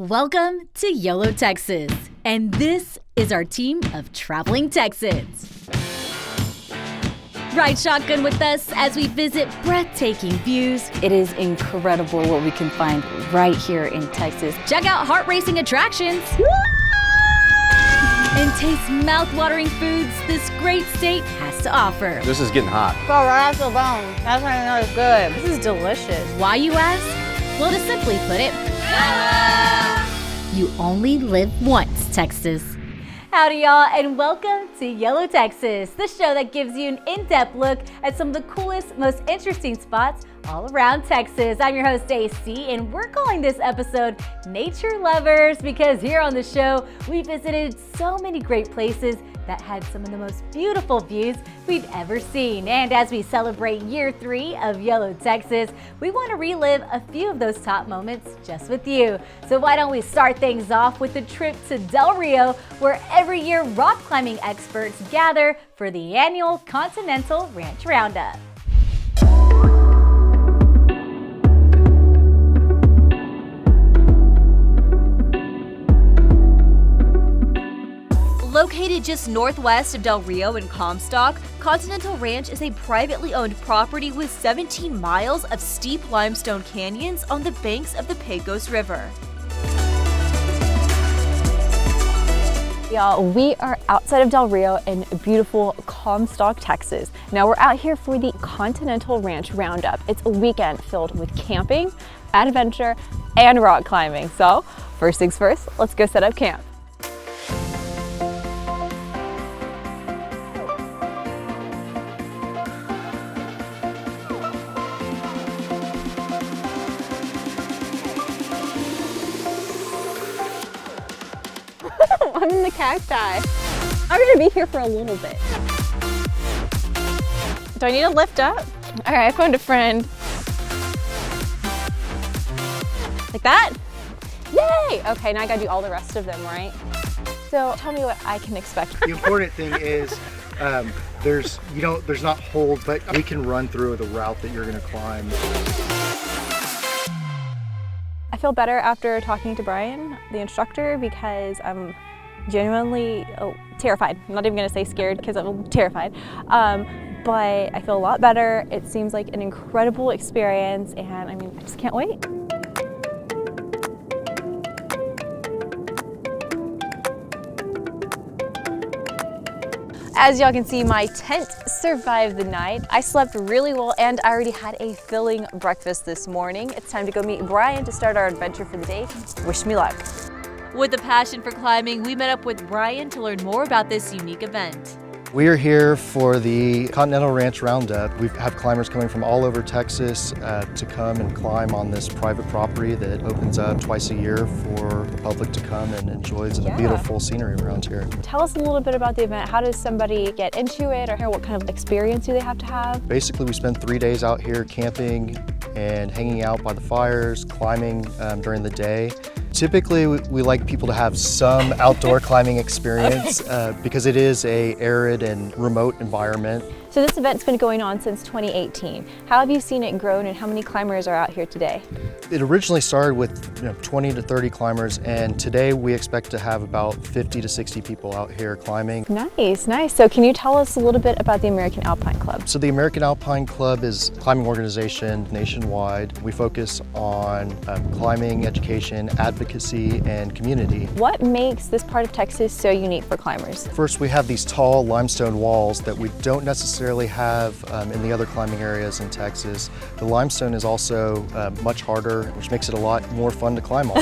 Welcome to YOLO Texas, and this is our team of traveling Texans. Ride shotgun with us as we visit breathtaking views. It is incredible what we can find right here in Texas. Check out heart-racing attractions. And taste mouth-watering foods this great state has to offer. This is getting hot. Go right off the bone. That's how you know it's good. This is delicious. Why, you ask? Well, to simply put it, you only live once, Texas. Howdy, y'all, and welcome to YOLO Texas, the show that gives you an in-depth look at some of the coolest, most interesting spots all around Texas. I'm your host, AC, and we're calling this episode Nature Lovers because here on the show, we visited so many great places that had some of the most beautiful views we've ever seen. And as we celebrate year 3 of YOLO Texas, we want to relive a few of those top moments just with you. So why don't we start things off with a trip to Del Rio, where every year rock climbing experts gather for the annual Continental Ranch Roundup. Located just northwest of Del Rio in Comstock, Continental Ranch is a privately owned property with 17 miles of steep limestone canyons on the banks of the Pecos River. Y'all, we are outside of Del Rio in beautiful Comstock, Texas. Now we're out here for the Continental Ranch Roundup. It's a weekend filled with camping, adventure, and rock climbing. So first things first, let's go set up camp. I'm in the cacti. I'm gonna be here for a little bit. Do I need to lift up? All right, I found a friend. Like that? Yay! Okay, now I gotta do all the rest of them, right? So tell me what I can expect. The important thing is there's not holds, but we can run through the route that you're gonna climb. I feel better after talking to Brian, the instructor, because I'm genuinely terrified. I'm not even gonna say scared because I'm terrified. But I feel a lot better. It seems like an incredible experience, and I mean, I just can't wait. As y'all can see, my tent survived the night. I slept really well, and I already had a filling breakfast this morning. It's time to go meet Brian to start our adventure for the day. Wish me luck. With a passion for climbing, we met up with Brian to learn more about this unique event. We are here for the Continental Ranch Roundup. We have climbers coming from all over Texas to come and climb on this private property that opens up twice a year for the public to come and enjoy the beautiful scenery around here. Tell us a little bit about the event. How does somebody get into it, or what kind of experience do they have to have? Basically, we spend 3 days out here camping and hanging out by the fires, climbing during the day. Typically, we like people to have some outdoor climbing experience because it is a arid and remote environment. So this event's been going on since 2018. How have you seen it grown, and how many climbers are out here today? It originally started with 20 to 30 climbers, and today we expect to have about 50 to 60 people out here climbing. Nice, nice. So can you tell us a little bit about the American Alpine Club? So the American Alpine Club is a climbing organization nationwide. We focus on climbing, education, advocacy, and community. What makes this part of Texas so unique for climbers? First, we have these tall limestone walls that we don't necessarily have in the other climbing areas in Texas. The limestone is also much harder, which makes it a lot more fun to climb on.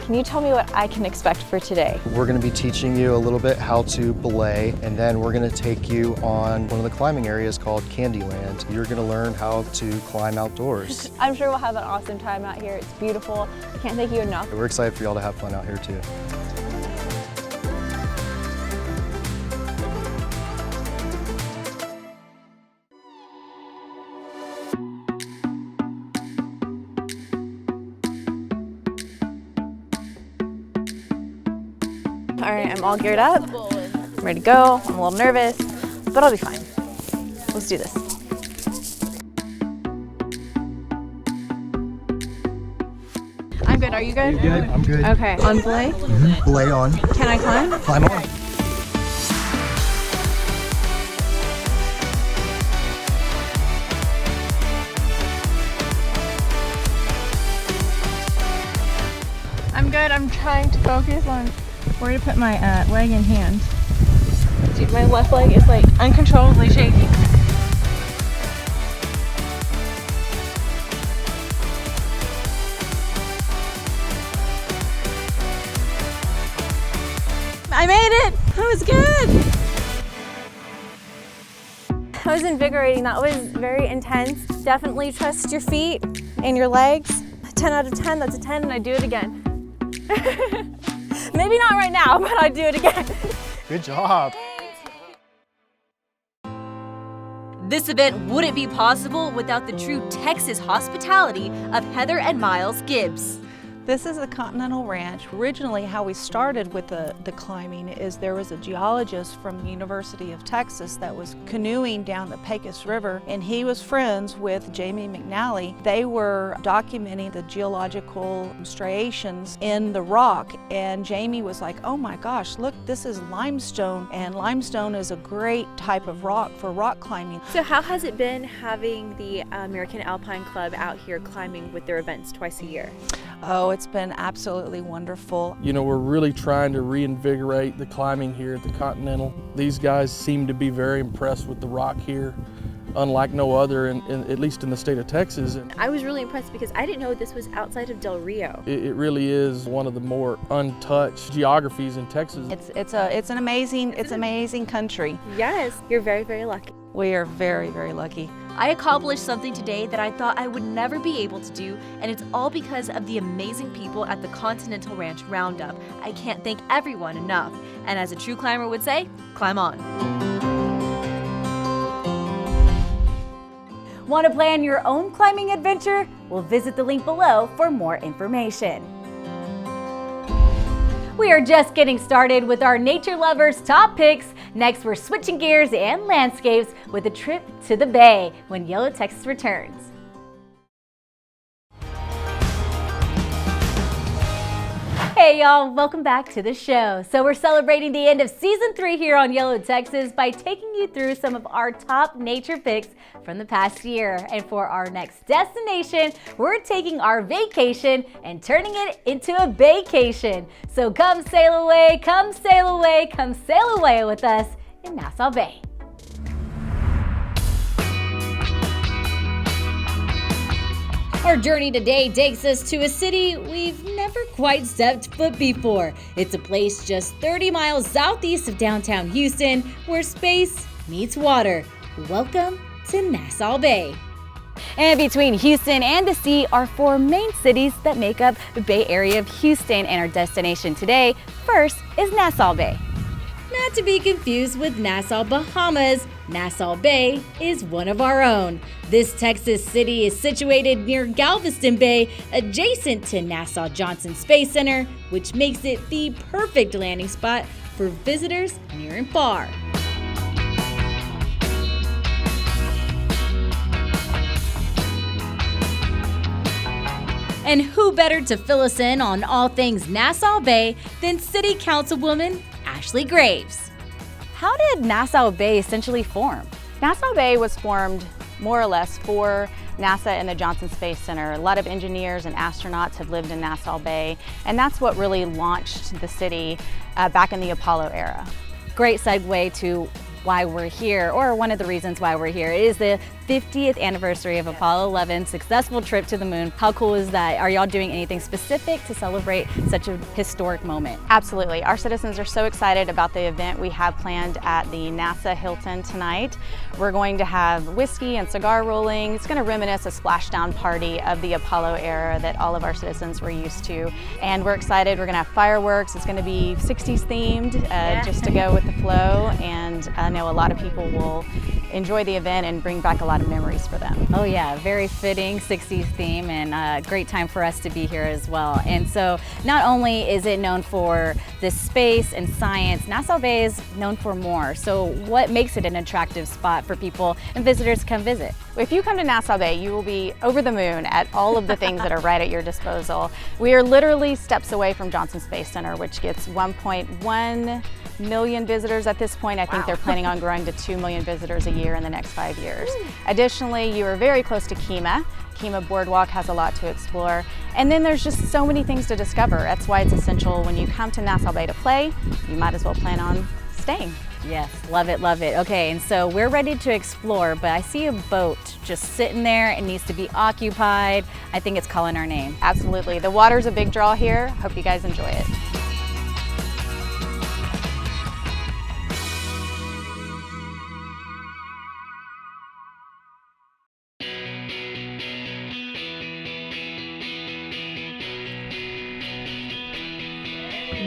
Can you tell me what I can expect for today? We're going to be teaching you a little bit how to belay, and then we're going to take you on one of the climbing areas called Candyland. You're going to learn how to climb outdoors. I'm sure we'll have an awesome time out here. It's beautiful. I can't thank you enough. We're excited for y'all to have fun out here too. All right, I'm all geared up. I'm ready to go. I'm a little nervous, but I'll be fine. Let's do this. I'm good. Are you good? You good? I'm good. Okay. On belay? Belay on. Can I climb? Climb on. I'm good. I'm trying to focus on where to put my leg and hand. Dude, my left leg is like uncontrollably shaking. I made it! That was good! That was invigorating. That was very intense. Definitely trust your feet and your legs. 10 out of 10, that's a 10, and I'd do it again. Maybe not right now, but I'd do it again. Good job. This event wouldn't be possible without the true Texas hospitality of Heather and Miles Gibbs. This is the Continental Ranch. Originally, how we started with the climbing is there was a geologist from the University of Texas that was canoeing down the Pecos River, and he was friends with Jamie McNally. They were documenting the geological striations in the rock, and Jamie was like, oh my gosh, look, this is limestone, and limestone is a great type of rock for rock climbing. So how has it been having the American Alpine Club out here climbing with their events twice a year? Oh, it's been absolutely wonderful. You know, we're really trying to reinvigorate the climbing here at the Continental. These guys seem to be very impressed with the rock here, unlike no other, at least in the state of Texas. I was really impressed because I didn't know this was outside of Del Rio. It really is one of the more untouched geographies in Texas. It's an amazing country. Yes, you're very, very lucky. We are very, very lucky. I accomplished something today that I thought I would never be able to do, and it's all because of the amazing people at the Continental Ranch Roundup. I can't thank everyone enough. And as a true climber would say, climb on. Want to plan your own climbing adventure? Well, visit the link below for more information. We are just getting started with our Nature Lovers Top Picks. Next, we're switching gears and landscapes with a trip to the Bay when Yellow Texas returns. Hey y'all, welcome back to the show. So we're celebrating the end of season 3 here on Yellow Texas by taking you through some of our top nature picks from the past year. And for our next destination, we're taking our vacation and turning it into a baycation. So come sail away, come sail away, come sail away with us in Nassau Bay. Our journey today takes us to a city we've never quite stepped foot before. It's a place just 30 miles southeast of downtown Houston where space meets water. Welcome to Nassau Bay. And between Houston and the sea are 4 main cities that make up the Bay Area of Houston, and our destination today first is Nassau Bay. Not to be confused with Nassau, Bahamas, Nassau Bay is one of our own. This Texas city is situated near Galveston Bay, adjacent to Nassau Johnson Space Center, which makes it the perfect landing spot for visitors near and far. And who better to fill us in on all things Nassau Bay than City Councilwoman Ashley Graves. How did Nassau Bay essentially form? Nassau Bay was formed more or less for NASA and the Johnson Space Center. A lot of engineers and astronauts have lived in Nassau Bay, and that's what really launched the city back in the Apollo era. Great segue to why we're here, or one of the reasons why we're here. It is the 50th anniversary of Apollo 11's successful trip to the moon. How cool is that? Are y'all doing anything specific to celebrate such a historic moment? Absolutely. Our citizens are so excited about the event we have planned at the NASA Hilton tonight. We're going to have whiskey and cigar rolling. It's going to reminisce a splashdown party of the Apollo era that all of our citizens were used to. And we're excited. We're going to have fireworks. It's going to be 60s themed, just to go with the flow. And I know a lot of people will enjoy the event and bring back a lot of memories for them. Oh yeah, very fitting 60s theme, and a great time for us to be here as well. And so not only is it known for the space and science, Nassau Bay is known for more. So what makes it an attractive spot for people and visitors to come visit? If you come to Nassau Bay, you will be over the moon at all of the things that are right at your disposal. We are literally steps away from Johnson Space Center, which gets 1.1 million visitors at this point. I think they're planning on growing to 2 million visitors a year in the next 5 years. Additionally, you are very close to Kemah. Kemah Boardwalk has a lot to explore. And then there's just so many things to discover. That's why it's essential when you come to Nassau Bay to play, you might as well plan on staying. Yes, love it, love it. Okay, and so we're ready to explore, but I see a boat just sitting there. It needs to be occupied. I think it's calling our name. Absolutely. The water's a big draw here. Hope you guys enjoy it.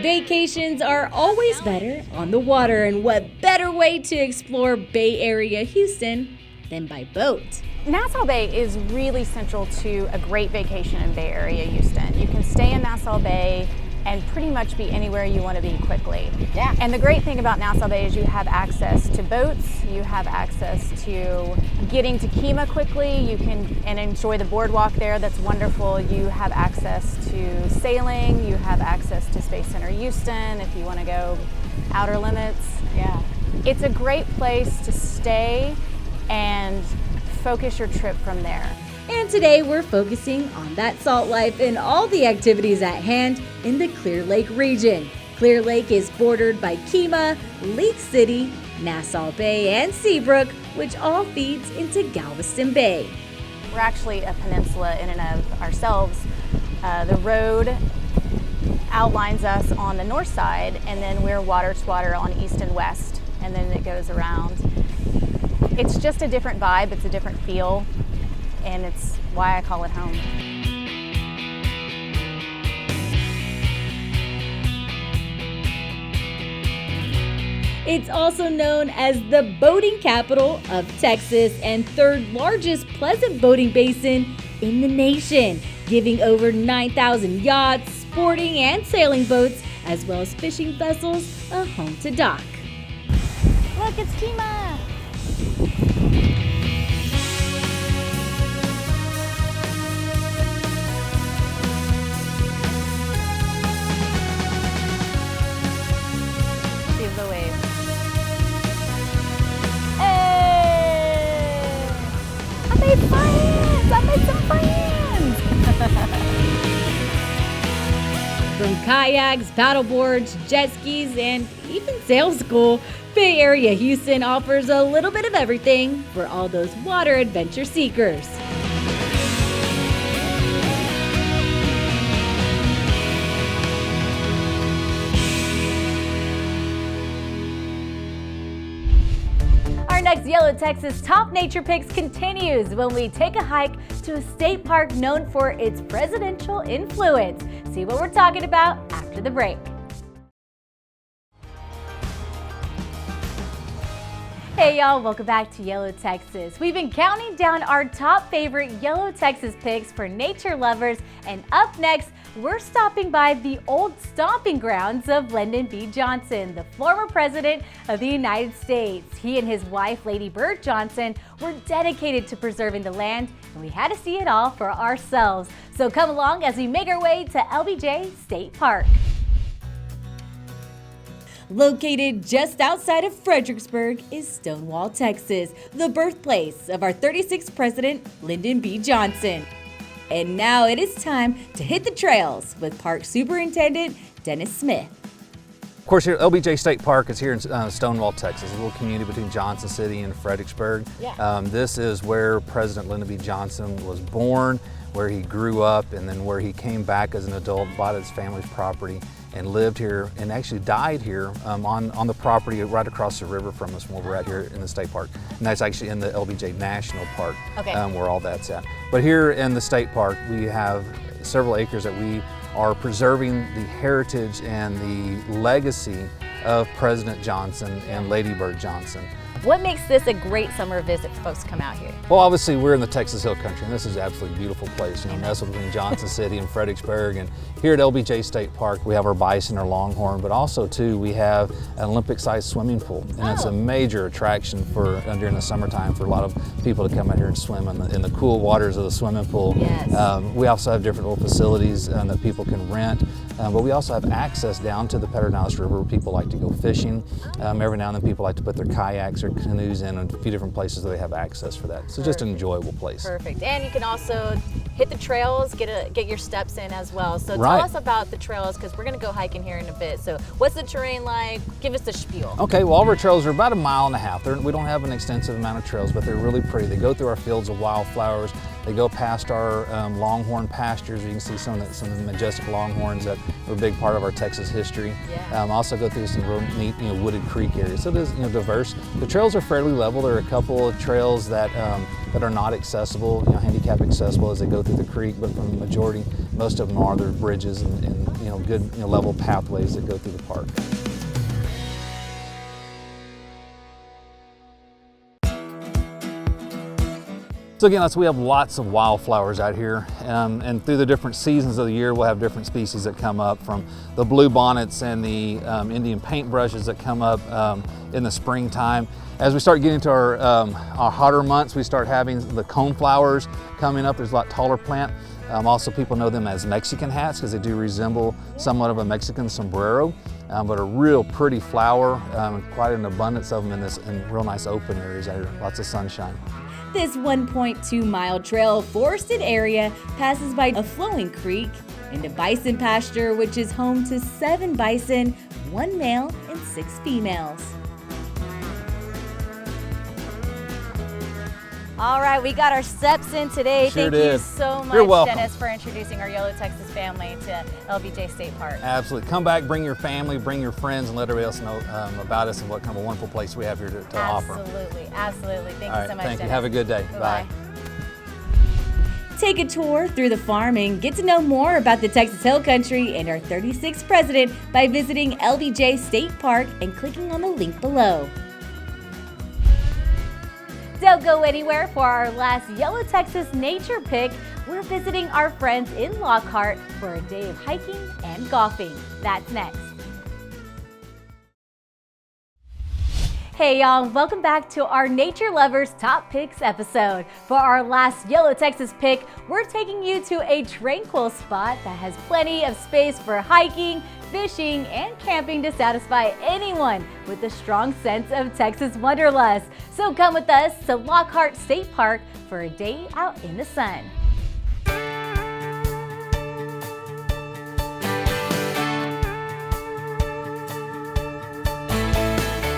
Vacations are always better on the water, and what better way to explore Bay Area Houston than by boat? Nassau Bay is really central to a great vacation in Bay Area Houston. You can stay in Nassau Bay and pretty much be anywhere you want to be quickly. Yeah. And the great thing about Nassau Bay is you have access to boats, you have access to getting to Kemah quickly, you can enjoy the boardwalk there, that's wonderful. You have access to sailing, you have access to Space Center Houston if you want to go outer limits. Yeah. It's a great place to stay and focus your trip from there. And today we're focusing on that salt life and all the activities at hand in the Clear Lake region. Clear Lake is bordered by Kemah, Leak City, Nassau Bay, and Seabrook, which all feeds into Galveston Bay. We're actually a peninsula in and of ourselves. The road outlines us on the north side, and then we're water to water on east and west, and then it goes around. It's just a different vibe, it's a different feel, and it's why I call it home. It's also known as the boating capital of Texas and third largest pleasant boating basin in the nation, giving over 9,000 yachts, sporting and sailing boats, as well as fishing vessels, a home to dock. Look, it's Kemah! Give the wave. Hey! I made friends! I made some friends! From kayaks, paddleboards, jet skis, and even sail school, Bay Area Houston offers a little bit of everything for all those water adventure seekers. Our next Yellow Texas Top Nature Picks continues when we take a hike to a state park known for its presidential influence. See what we're talking about after the break. Hey y'all, welcome back to Yellow Texas. We've been counting down our top favorite Yellow Texas picks for nature lovers, and up next, we're stopping by the old stomping grounds of Lyndon B. Johnson, the former president of the United States. He and his wife, Lady Bird Johnson, were dedicated to preserving the land, and we had to see it all for ourselves. So come along as we make our way to LBJ State Park. Located just outside of Fredericksburg is Stonewall, Texas, the birthplace of our 36th president, Lyndon B. Johnson. And now it is time to hit the trails with Park Superintendent Dennis Smith. Of course, here LBJ State Park is here in Stonewall, Texas, a little community between Johnson City and Fredericksburg. Yeah. This is where President Lyndon B. Johnson was born, where he grew up, and then where he came back as an adult, bought his family's property, and lived here and actually died here on the property right across the river from us where we're at here in the state park. And that's actually in the LBJ National Park, where all that's at. But here in the state park, we have several acres that we are preserving the heritage and the legacy of President Johnson and Lady Bird Johnson. What makes this a great summer visit for folks to come out here? Well, obviously we're in the Texas Hill Country, and this is absolutely a beautiful place. You know, nestled between Johnson City and Fredericksburg, and here at LBJ State Park, we have our bison, our longhorn, but also too we have an Olympic-sized swimming pool, and it's a major attraction for during the summertime for a lot of people to come out here and swim in the cool waters of the swimming pool. Yes. We also have different little facilities that people can rent, but we also have access down to the Pedernales River where people like to go fishing. Every now and then people like to put their kayaks or canoes in a few different places that they have access for that. So just an enjoyable place. Perfect. And you can also hit the trails, get your steps in as well. So tell Right. us about the trails, because we're going to go hiking here in a bit. So what's the terrain like? Give us the spiel. Okay, well, all of our trails are about 1.5 miles. We don't have an extensive amount of trails, but they're really pretty. They go through our fields of wildflowers. They go past our longhorn pastures. You can see some of the majestic longhorns that were a big part of our Texas history. Yeah. Also go through some real neat, wooded creek areas. So it is, diverse. The trails are fairly level. There are a couple of trails that are not accessible, handicap accessible as they go through the creek, but for the majority, most of them are. There's bridges and good, level pathways that go through the park. So again, we have lots of wildflowers out here, and through the different seasons of the year, we'll have different species that come up, from the blue bonnets and the Indian paintbrushes that come up in the springtime. As we start getting to our hotter months, we start having the coneflowers coming up. There's a lot taller plant. Also, people know them as Mexican hats because they do resemble somewhat of a Mexican sombrero, but a real pretty flower, quite an abundance of them in real nice open areas out here, lots of sunshine. This 1.2-mile trail forested area passes by a flowing creek into bison pasture, which is home to 7 bison, 1 male and 6 females. All right, we got our steps in today. Sure Thank did. you so much, You're welcome. Dennis, for introducing our YOLO Texas family to LBJ State Park. Absolutely. Come back, bring your family, bring your friends, and let everybody else know about us and what kind of a wonderful place we have here to offer. Absolutely, absolutely. Thank All you so right, much, thank you. Dennis. Have a good day. Bye-bye. Bye. Take a tour through the farm and get to know more about the Texas Hill Country and our 36th president by visiting LBJ State Park and clicking on the link below. Don't go anywhere for our last YOLO Texas nature pick. We're visiting our friends in Lockhart for a day of hiking and golfing. That's next. Hey y'all, welcome back to our Nature Lovers Top Picks episode. For our last YOLO Texas pick, we're taking you to a tranquil spot that has plenty of space for hiking, fishing, and camping to satisfy anyone with a strong sense of Texas wanderlust. So come with us to Lockhart State Park for a day out in the sun.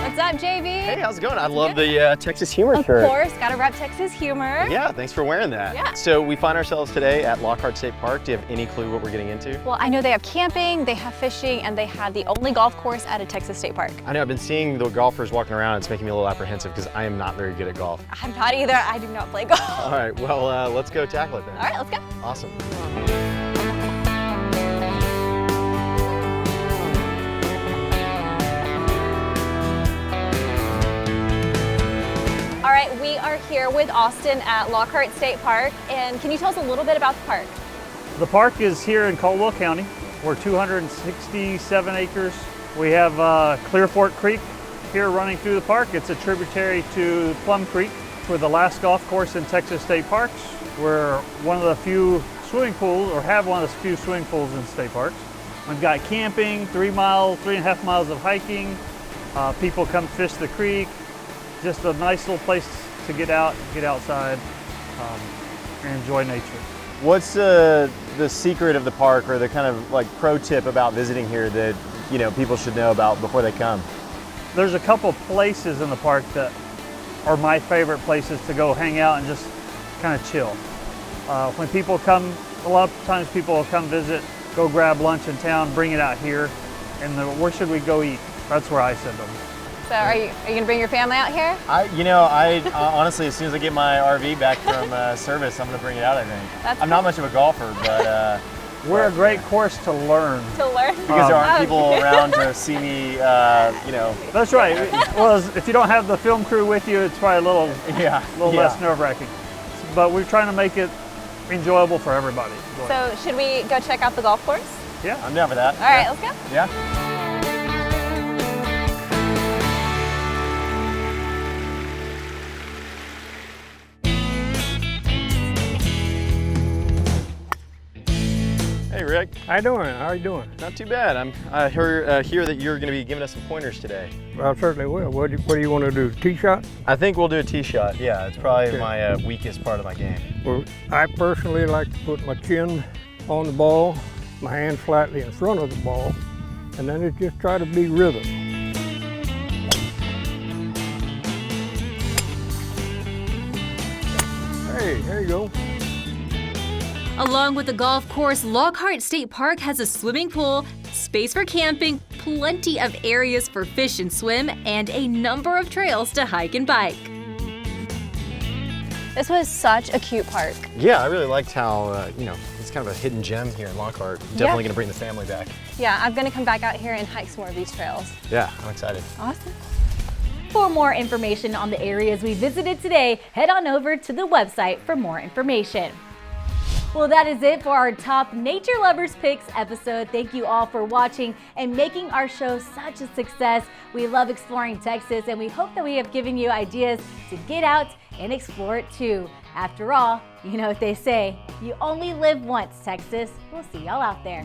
What's up, JB? Hey, how's it going? I love the Texas humor shirt. Of course, gotta rep Texas humor. Yeah, thanks for wearing that. Yeah. So we find ourselves today at Lockhart State Park. Do you have any clue what we're getting into? Well, I know they have camping, they have fishing, and they have the only golf course at a Texas State Park. I know I've been seeing the golfers walking around. It's making me a little apprehensive because I am not very good at golf. I'm not either, I do not play golf. All right, well, let's go tackle it then. All right, let's go. Awesome. All right, we are here with Austin at Lockhart State Park, and can you tell us a little bit about the park? The park is here in Caldwell County. We're 267 acres. We have Clear Fork Creek here running through the park. It's a tributary to Plum Creek. We're the last golf course in Texas State Parks. We're one of the few swimming pools, or have one of the few swimming pools in state parks. We've got camping, 3.5 miles of hiking. People come fish the creek. Just a nice little place to get out, get outside, and enjoy nature. What's the secret of the park, or the kind of like pro tip about visiting here that people should know about before they come? There's a couple places in the park that are my favorite places to go hang out and just kind of chill. When people come, a lot of times people will come visit, go grab lunch in town, bring it out here, and where should we go eat? That's where I send them. So are you gonna bring your family out here? I honestly, as soon as I get my RV back from service, I'm gonna bring it out, I think. I'm not much of a golfer, but We're a great course to learn. To learn? Because there aren't people around to see me, you know. That's right. Well, if you don't have the film crew with you, it's probably a little less nerve-wracking. But we're trying to make it enjoyable for everybody. So should we go check out the golf course? Yeah. I'm down for that. All right, let's go. Yeah. Hey Rick. How you doing? How are you doing? Not too bad. I hear that you're going to be giving us some pointers today. Well, I certainly will. What do you want to do? Tee shot? I think we'll do a tee shot. Yeah, it's probably my weakest part of my game. Well, I personally like to put my chin on the ball, my hand slightly in front of the ball, and then it just try to be rhythm. Hey, there you go. Along with the golf course, Lockhart State Park has a swimming pool, space for camping, plenty of areas for fish and swim, and a number of trails to hike and bike. This was such a cute park. Yeah, I really liked how, you know, it's kind of a hidden gem here in Lockhart. Definitely going to bring the family back. Yeah, I'm gonna come back out here and hike some more of these trails. Yeah, I'm excited. Awesome. For more information on the areas we visited today, head on over to the website for more information. Well, that is it for our top Nature Lovers Picks episode. Thank you all for watching and making our show such a success. We love exploring Texas, and we hope that we have given you ideas to get out and explore it too. After all, you know what they say, you only live once, Texas. We'll see y'all out there.